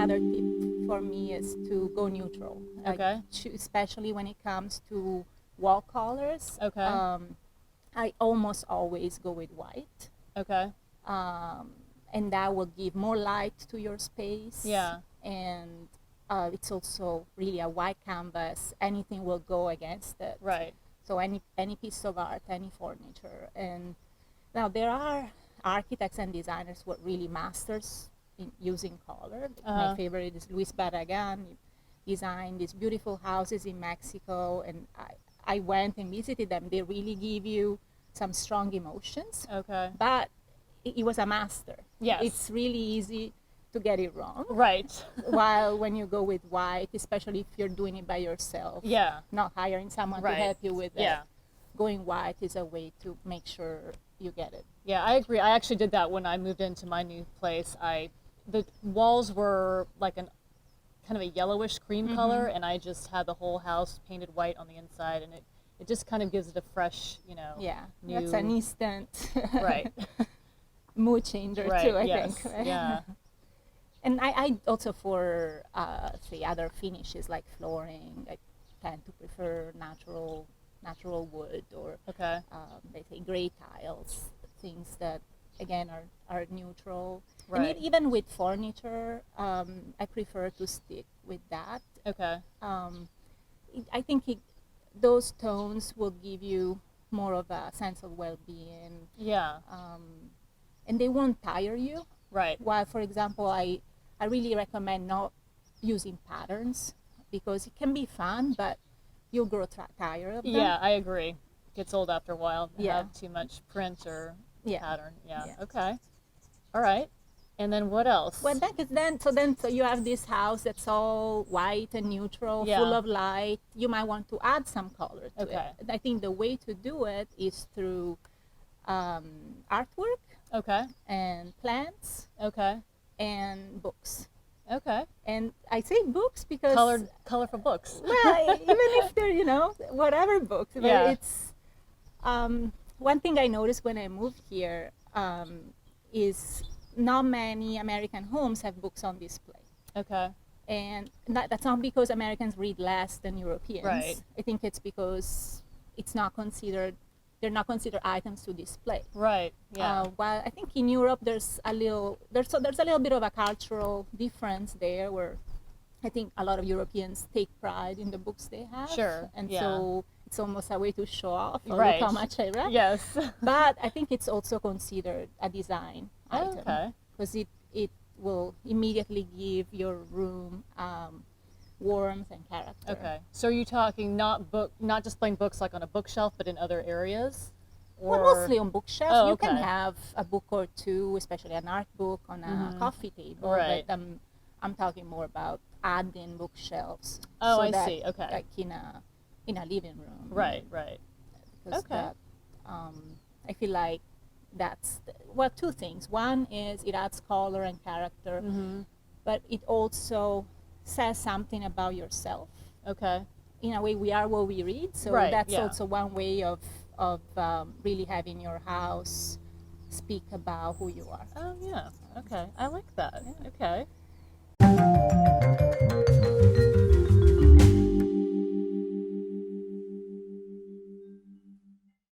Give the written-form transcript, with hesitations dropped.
another tip for me is to go neutral. Okay. Especially when it comes to wall colors. Okay. I almost always go with white. Okay. And that will give more light to your space. Yeah. And it's also really a white canvas. Anything will go against it. Right. So any piece of art, any furniture. And now there are architects and designers who are really masters in using color. My favorite is Luis Barragan. He designed these beautiful houses in Mexico, and I went and visited them. They really give you some strong emotions. Okay. But he was a master. Yes. It's really easy to get it wrong. Right. While when you go with white, especially if you're doing it by yourself, Yeah. not hiring someone Right. to help you with it, Yeah. going white is a way to make sure you get it. Yeah, I agree. I actually did that when I moved into my new place. The walls were like an kind of a yellowish cream color, and I just had the whole house painted white on the inside, and it just kind of gives it a fresh, Yeah, new... that's an instant Right. mood changer Right. too, I Yes. think. Right? Yeah. And I also for say other finishes like flooring, I tend to prefer natural wood or Okay. they say gray tiles, things that again are neutral. Right. And even with furniture, I prefer to stick with that. Okay. I think those tones will give you more of a sense of well-being, Yeah. and they won't tire you. Right. While, for example, I really recommend not using patterns because it can be fun, but you'll grow tired of them. Yeah, I agree. Gets old after a while to Yeah. have too much print or Yeah. pattern. Yeah. Yeah. Okay. All right. And then what else? Well, so you have this house that's all white and neutral, Yeah. full of light. You might want to add some color to Okay. it. I think the way to do it is through artwork Okay. and plants Okay. and books. Okay. And I say books because Colorful books. well, even if they're whatever books, but Yeah. it's one thing I noticed when I moved here is not many American homes have books on display. Okay. And that's not because Americans read less than Europeans. Right. I think it's because they're not considered items to display. Right. Yeah. While I think in Europe there's a little bit of a cultural difference there, where I think a lot of Europeans take pride in the books they have. Sure. And Yeah. so it's almost a way to show off. Oh, Right. look how much I read. Yes. But I think it's also considered a design item. Okay. Because it will immediately give your room warmth and character. Okay. So are you talking not just plain books like on a bookshelf, but in other areas? Or... Well, mostly on bookshelves. Oh, You can okay. have a book or two, especially an art book, on a coffee table. Right. But I'm talking more about adding bookshelves. Oh, so I that, see. Okay. Like in a living room. Right. Right. Because Okay. that, I feel like that's two things. One is it adds color and character, but it also says something about yourself. Okay. In a way, we are what we read, so Right, that's yeah. also one way of really having your house speak about who you are. Oh yeah. Okay. I like that. Yeah. Okay.